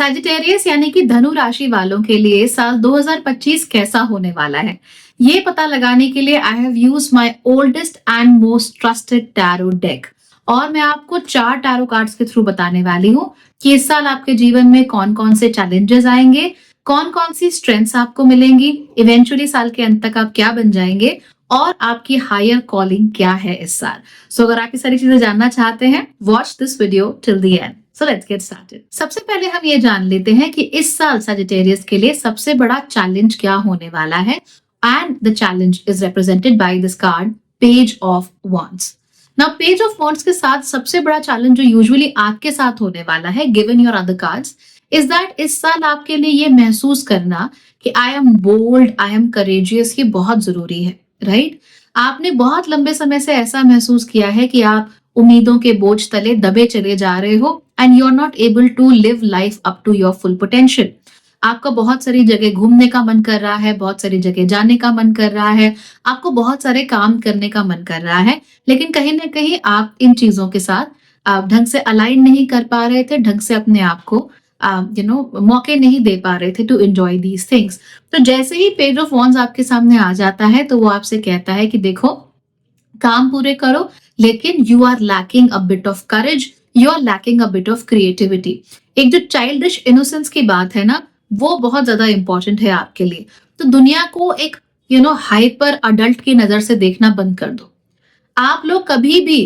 Sagittarius यानी कि धनु राशि वालों के लिए साल 2025 कैसा होने वाला है, ये पता लगाने के लिए I have used my oldest and most trusted tarot deck. और मैं आपको 4 टैरो कार्ड्स के थ्रू बताने वाली हूँ कि इस साल आपके जीवन में कौन कौन से चैलेंजेस आएंगे, कौन कौन सी स्ट्रेंथ्स आपको मिलेंगी, इवेंचुअली साल के अंत तक आप क्या बन जाएंगे और आपकी हायर कॉलिंग क्या है इस साल। सो अगर आप ये सारी चीजें जानना चाहते हैं, watch this video till the end. So let's get started. सबसे पहले हम ये जान लेते हैं कि इस साल सजिटेरियस के लिए सबसे बड़ा चैलेंज क्या होने वाला है। And the challenge is represented by this card, page of wands. Now page of wands के साथ सबसे बड़ा चैलेंज जो यूजुअली आपके साथ होने वाला है, given your other cards, is that इस साल आपके लिए ये महसूस करना कि I am bold, I am courageous, ये बहुत जरूरी है, राइट? आपने बहुत लंबे समय से ऐसा महसूस किया है कि आप उम्मीदों के बोझ तले दबे चले जा रहे हो and you are not able to live life up to your full potential. आपका बहुत सारी जगह घूमने का मन कर रहा है, बहुत सारी जगह जाने का मन कर रहा है, आपको बहुत सारे काम करने का मन कर रहा है, लेकिन कहीं ना कहीं आप इन चीजों के साथ आप ढंग से अलाइन नहीं कर पा रहे थे, ढंग से अपने आप को मौके नहीं दे पा रहे थे टू एंजॉय दीज थिंग्स। तो जैसे ही पेज ऑफ वॉन्ड्स आपके सामने आ जाता है तो वो आपसे कहता है कि देखो, काम पूरे करो, लेकिन you are lacking a bit of courage, you are lacking a bit of creativity. एक जो चाइल्डिश इनोसेंस की बात है ना, वो बहुत ज्यादा इंपॉर्टेंट है आपके लिए। तो दुनिया को एक हाइपर अडल्ट की नजर से देखना बंद कर दो। आप लोग कभी भी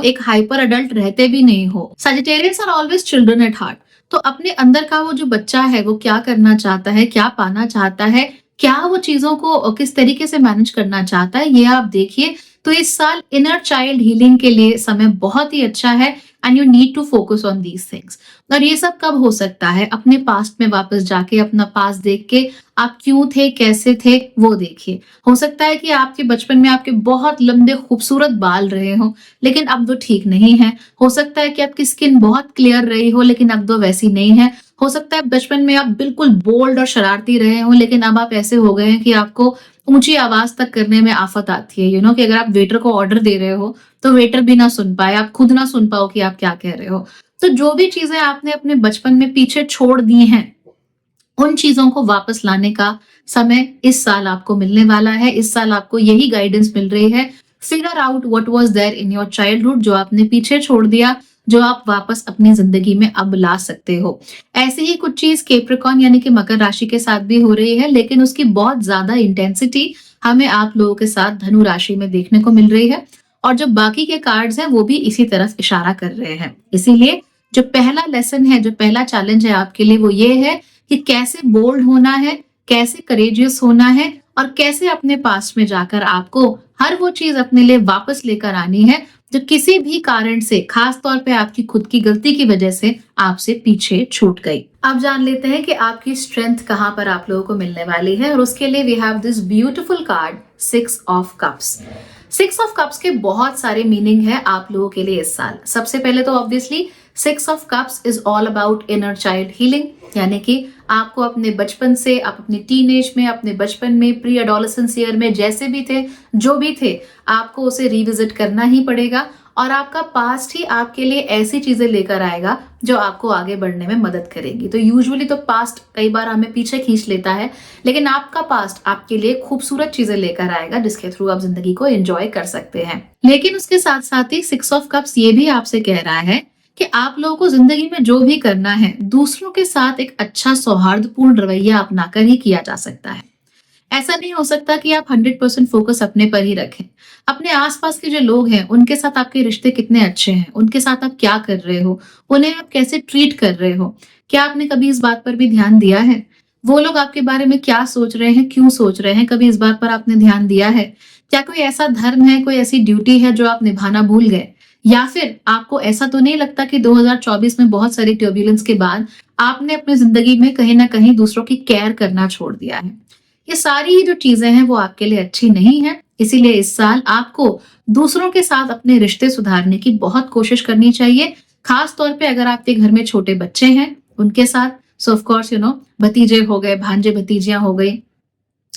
एक हाइपर अडल्ट रहते भी नहीं हो। Sagittarians are always children at heart. तो अपने अंदर का वो जो बच्चा है, वो क्या करना चाहता है, क्या पाना चाहता है, क्या वो चीजों को किस तरीके से मैनेज करना चाहता है, ये आप देखिए। तो इस साल इनर चाइल्ड हीलिंग के लिए समय बहुत ही अच्छा है and you need to focus on these things. और ये सब कब हो सकता है? अपने पास्ट में वापस जाके अपना पास्ट देख के आप क्यों थे, कैसे थे, वो देखिए। हो सकता है कि आपके बचपन में आपके बहुत लंबे खूबसूरत बाल रहे हो, लेकिन अब वो ठीक नहीं है। हो सकता है कि आपकी स्किन बहुत क्लियर रही हो, लेकिन अब वो वैसी नहीं है। हो सकता है बचपन में आप बिल्कुल बोल्ड और शरारती रहे हो, लेकिन अब आप ऐसे हो गए हैं कि आपको ऊंची आवाज तक करने में आफत आती है। कि अगर आप वेटर को ऑर्डर दे रहे हो तो वेटर भी ना सुन पाए, आप खुद ना सुन पाओ कि आप क्या कह रहे हो। तो जो भी चीजें आपने अपने बचपन में पीछे छोड़ दी हैं, उन चीजों को वापस लाने का समय इस साल आपको मिलने वाला है। इस साल आपको यही गाइडेंस मिल रही है। Figure out what was there in your childhood, जो आपने पीछे छोड़ दिया, जो आप वापस अपनी जिंदगी में अब ला सकते हो। ऐसे ही कुछ चीज कैप्रिकॉर्न यानी कि मकर राशि के साथ भी हो रही है, लेकिन उसकी बहुत ज्यादा इंटेंसिटी हमें आप लोगों के साथ धनु राशि में देखने को मिल रही है। और जो बाकी के कार्ड्स हैं वो भी इसी तरफ इशारा कर रहे हैं। इसीलिए जो पहला लेसन है, जो पहला चैलेंज है आपके लिए, वो ये है कि कैसे बोल्ड होना है, कैसे करेजियस होना है, और कैसे अपने पास्ट में जाकर आपको हर वो चीज अपने लिए वापस लेकर आनी है जो किसी भी कारण से, खास तौर पे आपकी खुद की गलती की वजह से आपसे पीछे छूट गई। अब जान लेते हैं कि आपकी स्ट्रेंथ कहां पर आप लोगों को मिलने वाली है, और उसके लिए we have this beautiful card, 6 of cups. 6 of cups के बहुत सारे मीनिंग है आप लोगों के लिए इस साल। सबसे पहले तो obviously 6 of cups is all about inner child healing, यानी कि आपको अपने बचपन से, आप अपने टीनेज में, अपने बचपन में, प्री एडोलेसेंस ईयर में जैसे भी थे, जो भी थे, आपको उसे रिविजिट करना ही पड़ेगा। और आपका पास्ट ही आपके लिए ऐसी चीजें लेकर आएगा जो आपको आगे बढ़ने में मदद करेगी। तो यूजुअली तो पास्ट कई बार हमें पीछे खींच लेता है, लेकिन आपका पास्ट आपके लिए खूबसूरत चीजें लेकर आएगा जिसके थ्रू आप जिंदगी को एंजॉय कर सकते हैं। लेकिन उसके साथ साथ ही 6 ऑफ कप्स ये भी आपसे कह रहा है कि आप लोगों को जिंदगी में जो भी करना है, दूसरों के साथ एक अच्छा सौहार्दपूर्ण रवैया अपनाकर ही किया जा सकता है। ऐसा नहीं हो सकता कि आप 100% फोकस अपने पर ही रखें। अपने आसपास के जो लोग हैं, उनके साथ आपके रिश्ते कितने अच्छे हैं, उनके साथ आप क्या कर रहे हो, उन्हें आप कैसे ट्रीट कर रहे हो, क्या आपने कभी इस बात पर भी ध्यान दिया है? वो लोग आपके बारे में क्या सोच रहे हैं, क्यों सोच रहे हैं, कभी इस बात पर आपने ध्यान दिया है? क्या कोई ऐसा धर्म है, कोई ऐसी ड्यूटी है जो आप निभाना भूल गए? या फिर आपको ऐसा तो नहीं लगता कि 2024 में बहुत सारी ट्यूrbulence के बाद आपने अपनी जिंदगी में कहीं ना कहीं दूसरों की केयर करना छोड़ दिया है? ये सारी ही जो चीजें हैं वो आपके लिए अच्छी नहीं है। इसीलिए इस साल आपको दूसरों के साथ अपने रिश्ते सुधारने की बहुत कोशिश करनी चाहिए। खास तौर पे अगर आपके घर में छोटे बच्चे हैं, उनके साथ, सो ऑफ कोर्स भतीजे हो गए, भांजे भतीजियां हो गई,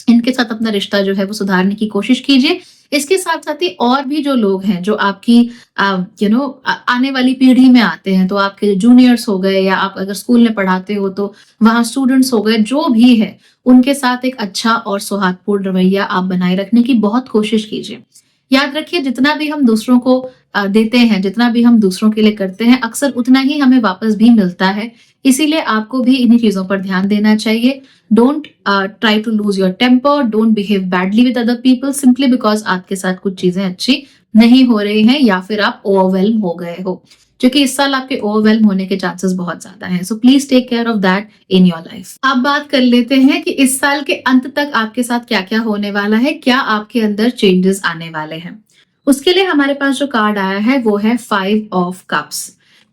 इनके साथ अपना रिश्ता जो है वो सुधारने की कोशिश कीजिए। इसके साथ-साथ ही और भी जो लोग हैं, जो आपकी आने वाली पीढ़ी में आते हैं, तो आपके जूनियर्स हो गए या आप अगर स्कूल में पढ़ाते हो तो वहाँ स्टूडेंट्स हो गए, जो भी है, उनके साथ एक अच्छा और सौहार्दपूर्ण रवैया आप बनाए रखने की बहुत कोशिश कीजिए। याद रखिए जितना भी हम दूसरों को देते हैं, जितना भी हम दूसरों के लिए करते हैं, अक्सर उतना ही हमें वापस भी मिलता है। इसीलिए आपको भी इन्हीं चीज़ों पर ध्यान देना चाहिए। Don't try to lose your temper, don't behave badly with other people simply because आपके साथ कुछ चीज़ें अच्छी नहीं हो रही हैं या फिर आप ओवरवेल्म हो गए हो। क्योंकि इस साल आपके ओवरवेल्म होने के चांसेस बहुत ज़्यादा हैं। So please take care of that in your life. अब बात कर लेते हैं कि इस साल के अंत तक आपके साथ क्या-क्या होने वाला है, क्या आपके अंदर चेंजेस आने वाले हैं। उसके लिए हमारे पास जो कार्ड आया है वो है 5 ऑफ कप्स।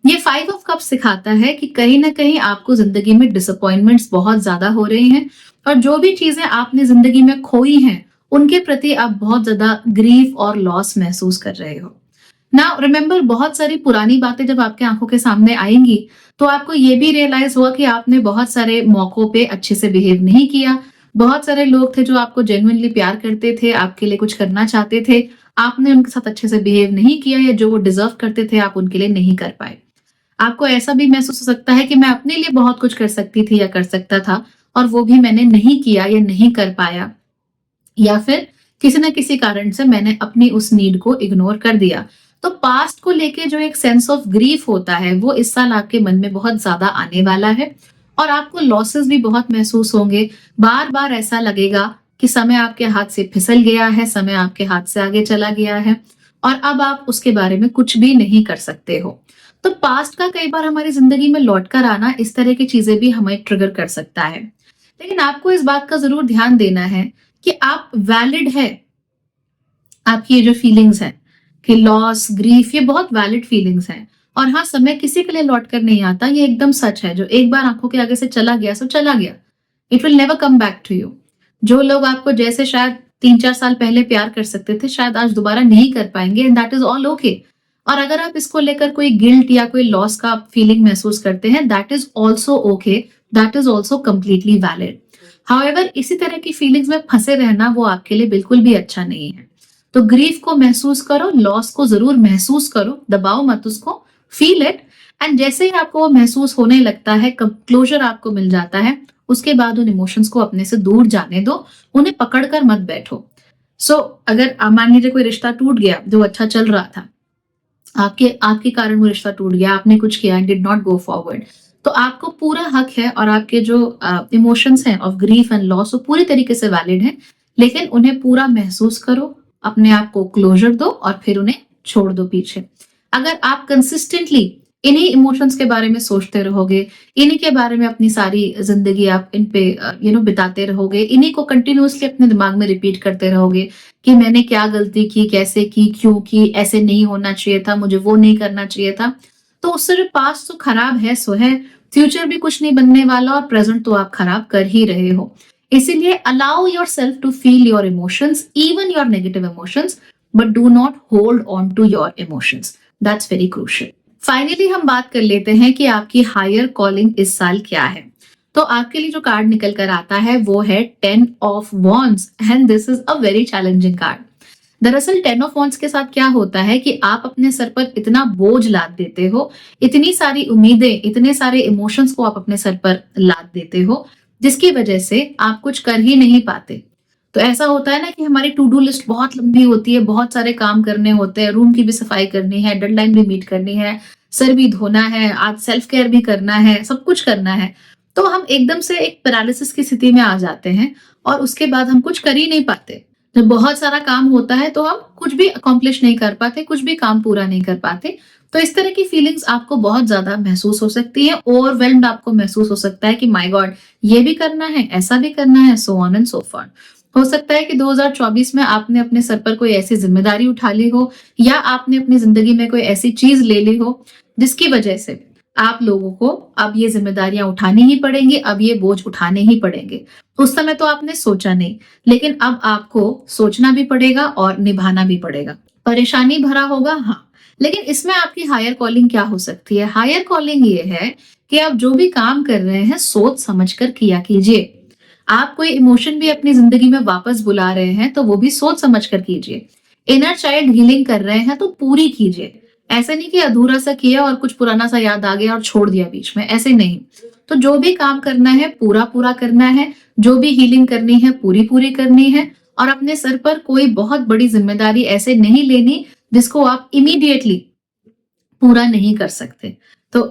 ये 5 ऑफ कप्स सिखाता है कि कहीं न कहीं आपको ज़िंदगी में डिसअपॉइंटमेंट्स बहुत ज़्यादा हो रही हैं और जो भी चीज़ें आपने ज़िंदगी में खोई हैं, उनके प्रति आप बहुत ज़्यादा ग्रीफ और लॉस महसूस कर रहे हो। नाउ रिमेंबर बहुत सारी पुरानी बातें जब आपकी आँखों के सामने आएँगी, तो आपको ये भी रियलाइज़ होगा कि आपने बहुत सारे मौकों पे अच्छे से बिहेव नहीं किया। बहुत सारे लोग थे जो आपको जेन्युइनली प्यार करते थे, आपके लिए कुछ करना चाहते थे, आपने उनके साथ अच्छे से बिहेव नहीं किया या जो वो डिज़र्व करते थे, आप उनके लिए नहीं कर पाए। आपको ऐसा भी महसूस हो सकता है कि मैं अपने लिए बहुत कुछ कर सकती थी या कर सकता था और वो भी मैंने नहीं किया या नहीं कर पाया या फिर किसी न किसी कारण से मैंने अपनी उस नीड को इग्नोर कर दिया। तो पास्ट को लेके जो एक सेंस ऑफ ग्रीफ होता है, वो इस साल आपके मन में बहुत ज़्यादा आने वाला है और आपको लॉसेस भी बहुत महसूस होंगे। बार-बार ऐसा लगेगा कि समय आपके हाथ से फिसल गया है, समय आपके हाथ से आगे चला गया है और अब आप उसके बारे में कुछ भी नहीं कर सकते हो। तो पास्ट का कई बार हमारी ज़िंदगी में लौट कर आना इस तरह की चीज़ें भी हमें ट्रिगर कर सकता है। लेकिन आपको इस बात का ज़रूर ध्यान देना है कि आप वैलिड है। आपकी ये जो फीलिंग्स हैं कि लॉस, ग्रीफ ये बहुत वैलिड फीलिंग्स हैं और हाँ, समय किसी के लिए लौट कर नहीं आता, ये एकदम सच है। जो एक बार आँखों के आगे से चला गया, सो चला गया। It will never come back to you. जो लोग आपको जैसे शायद 3-4 साल पहले प्यार कर सकते थे, शायद आज दोबारा नहीं कर पाएँगे and that is all okay. और अगर आप इसको लेकर कोई गिल्ट या कोई लॉस का फीलिंग महसूस करते हैं, that is also okay, that is also completely valid. However इसी तरह की फीलिंग्स में फँसे रहना वो आपके लिए बिल्कुल भी अच्छा नहीं है। तो ग्रीफ को महसूस करो, लॉस को ज़रूर महसूस करो, दबाओ मत उसको, फील इट एंड जैसे ही आपको वो महसूस होने लगता है, क्लोज़र आपको मिल जाता है, उसके बाद उन इमोशंस को अपने से दूर जाने दो, उन्हें पकड़ कर मत बैठो। सो अगर मान लीजिए कोई रिश्ता टूट गया, जो अच्छा चल रहा था, आपके आपके कारण वो रिश्ता टूट गया, आपने कुछ किया and did not go forward, तो आपको पूरा हक है और आपके जो इमोशंस हैं ऑफ ग्रीफ एंड लॉस वो पूरी तरीके से वैलिड हैं, लेकिन उन्हें पूरा महसूस करो, अपने आप को क्लोजर दो और फिर उन्हें छोड़ दो पीछे। अगर आप कंसिस्टेंटली इन्हीं इमोशंस के बारे में सोचते रहोगे, इन्हीं के बारे में अपनी सारी ज़िंदगी आप इन पे बिताते रहोगे, इन्हीं को कंटिन्यूअसली अपने दिमाग में रिपीट करते रहोगे कि मैंने क्या गलती की, कैसे की, क्यों की, ऐसे नहीं होना चाहिए था, मुझे वो नहीं करना चाहिए था। तो उससे जो पास्ट तो खराब है सो है, फ्यूचर भी कुछ नहीं बनने वाला और प्रेज़ेंट तो आप खराब कर ही रहे हो। इसीलिए allow yourself to feel your emotions, even your negative emotions, but do not hold on to your emotions. That's very crucial. Finally हम बात कर लेते हैं कि आपकी हायर कॉलिंग इस साल क्या है। तो आपके लिए जो कार्ड निकल कर आता है वो है 10 of wands and this is a very challenging card. दरअसल 10 ऑफ वॉन्ड्स के साथ क्या होता है कि आप अपने सर पर इतना बोझ लाद देते हो, इतनी सारी उम्मीदें, इतने सारे इमोशंस को आप अपने सर पर लाद देते हो, जिसकी वजह से आप कुछ कर ही नहीं पाते। तो ऐसा होता है ना कि हमारी टू डू लिस्ट बहुत लंबी होती है, बहुत सारे काम करने होते हैं, रूम की भी सफाई करनी है, डेडलाइन भी मीट करनी है, सर भी धोना है, आज सेल्फ केयर भी करना है, सब कुछ करना है। तो हम एकदम से एक पैरालिसिस की स्थिति में आ जाते हैं और उसके बाद हम कुछ कर ही नहीं पाते। जब बहुत सारा काम होता है तो हम कुछ भी अकॉम्प्लिश नहीं कर पाते, कुछ भी काम पूरा नहीं कर पाते। तो इस तरह की फीलिंग्स आपको बहुत ज्यादा महसूस हो सकती है, ओवरवेल्म्ड आपको महसूस हो सकता है कि माय गॉड ये भी करना है, ऐसा भी करना है, so on and so for. हो सकता है कि 2024 में आपने अपने सर पर कोई ऐसी जिम्मेदारी उठा ली हो या आपने अपनी जिंदगी में कोई ऐसी चीज ले ली हो जिसकी वजह से आप लोगों को अब ये जिम्मेदारियां उठानी ही पड़ेंगी, अब ये बोझ उठाने ही पड़ेंगे। उस समय तो आपने सोचा नहीं, लेकिन अब आपको सोचना भी पड़ेगा और निभाना भी पड़ेगा। परेशानी भरा होगा, हाँ, लेकिन इसमें आपकी हायर कॉलिंग क्या हो सकती है? हायर कॉलिंग ये है कि आप जो भी काम कर रहे हैं सोच समझ कर किया कीजिए। आप कोई इमोशन भी अपनी जिंदगी में वापस बुला रहे हैं तो वो भी सोच समझ कर कीजिए। इनर चाइल्ड हीलिंग कर रहे हैं तो पूरी कीजिए। ऐसे नहीं कि अधूरा सा किया और कुछ पुराना सा याद आ गया और छोड़ दिया बीच में, ऐसे नहीं। तो जो भी काम करना है पूरा पूरा करना है, जो भी हीलिंग करनी है पूरी पूरी करनी है, और अपने सर पर कोई बहुत बड़ी जिम्मेदारी ऐसे नहीं लेनी जिसको आप इमीडिएटली पूरा नहीं कर सकते। तो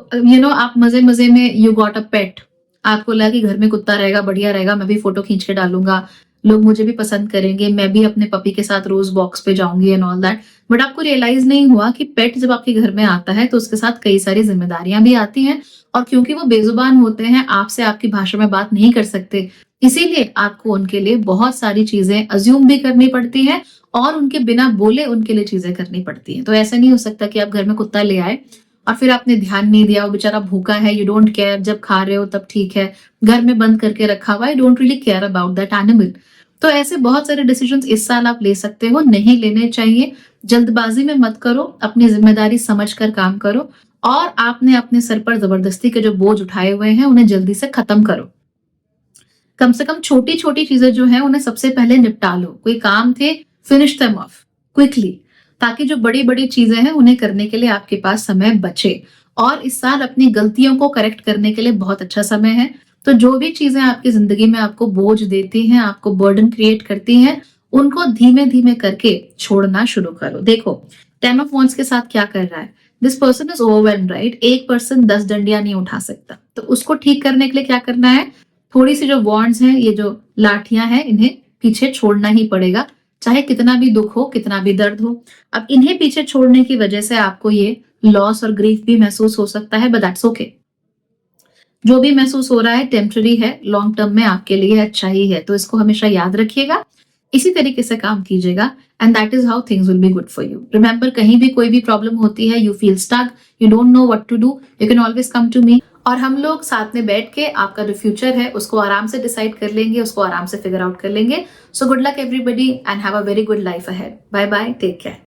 आप मजे मजे में यू गॉट अ पेट, आपको लगा कि घर में कुत्ता रहेगा, बढ़िया रहेगा, मैं भी फोटो खींच के डालूंगा, लोग मुझे भी पसंद करेंगे, मैं भी अपने पपी के साथ रोज वॉक्स पे जाऊंगी एंड ऑल दैट। बट आपको रियलाइज नहीं हुआ कि पेट जब आपके घर में आता है तो उसके साथ कई सारी जिम्मेदारियां भी आती हैं, और क्योंकि वो बेजुबान होते हैं, आपसे आपकी भाषा में बात नहीं कर सकते, इसीलिए आपको उनके लिए बहुत सारी चीजें अज्यूम भी करनी पड़ती है और उनके बिना बोले उनके लिए चीजें करनी पड़ती हैं। तो ऐसा नहीं हो सकता कि आप घर में कुत्ता ले आए और फिर आपने ध्यान नहीं दिया, वो बेचारा भूखा है, यू डोंट केयर, जब खा रहे हो तब ठीक है, घर में बंद करके रखा हुआ, I don't really care about that animal. तो ऐसे बहुत सारे डिसीजंस इस साल आप ले सकते हो, नहीं लेने चाहिए। जल्दबाजी में मत करो, अपनी जिम्मेदारी समझकर काम करो, और आपने अपने सर पर जबरदस्ती के जो बोझ उठाए हुए हैं उन्हें जल्दी से खत्म करो। कम से कम छोटी छोटी चीजें जो है उन्हें सबसे पहले निपटा लो। कोई काम थे, फिनिश देम ऑफ क्विकली, ताकि जो बड़ी बड़ी चीजें हैं उन्हें करने के लिए आपके पास समय बचे। और इस साल अपनी गलतियों को करेक्ट करने के लिए बहुत अच्छा समय है। तो जो भी चीजें आपकी जिंदगी में आपको बोझ देती हैं, आपको बर्डन क्रिएट करती हैं, उनको धीमे धीमे करके छोड़ना शुरू करो। देखो, 10 ऑफ वांड्स के साथ क्या कर रहा है, this person is overwhelmed, right? एक पर्सन 10 डंडियां नहीं उठा सकता, तो उसको ठीक करने के लिए क्या करना है, थोड़ी सी जो वॉन्ड्स हैं, ये जो लाठियां हैं, इन्हें पीछे छोड़ना ही पड़ेगा, चाहे कितना भी दुख हो, कितना भी दर्द हो। अब इन्हें पीछे छोड़ने की वजह से आपको ये लॉस और ग्रीफ भी महसूस हो सकता है, बट दैट्स ओके। जो भी महसूस हो रहा है टेम्पररी है, लॉन्ग टर्म में आपके लिए अच्छा ही है, तो इसको हमेशा याद रखिएगा, इसी तरीके से काम कीजिएगा, and that is how things will be good for you. Remember, कहीं भी कोई भी प्रॉब्लम होती है, you feel stuck, you don't know what to do, you can always come to me, और हम लोग साथ में बैठ के आपका जो फ्यूचर है उसको आराम से डिसाइड कर लेंगे, उसको आराम से फिगर आउट कर लेंगे। So good luck everybody and have a very good life ahead. Bye bye, take care.